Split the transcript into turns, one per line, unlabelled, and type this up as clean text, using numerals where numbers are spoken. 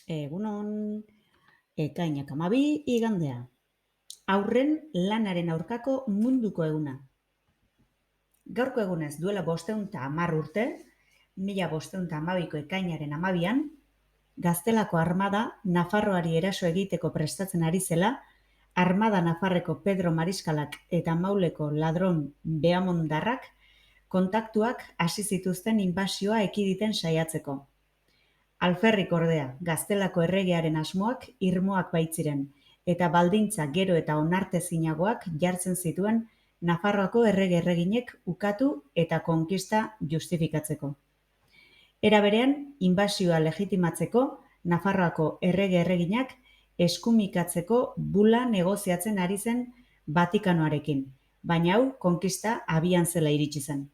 Egunon, ekainak 12 igandea. Haurren lanaren aurkako munduko eguna. Gaurko egunez duela 510 urte, 1512ko ekainaren 12an, Gaztelako armada Nafarroari eraso egiteko prestatzen ari zela, armada Nafarreko Pedro Mariskalak eta Mauleko Ladron Beamondarrak kontaktuak hasi zituzten inbasioa ekiditen saiatzeko. Alferrik ordea, Gaztelako erregearen asmoak irmoak baitziren, eta baldintza gero eta onartezinagoak jartzen zituen Nafarroako errege-erreginek ukatu eta konkista justifikatzeko. Era berean, inbasioa legitimatzeko Nafarroako errege-erreginak eskumikatzeko bula negoziatzen ari zen Vatikanoarekin, baina hau konkista abian zela iritsi zen.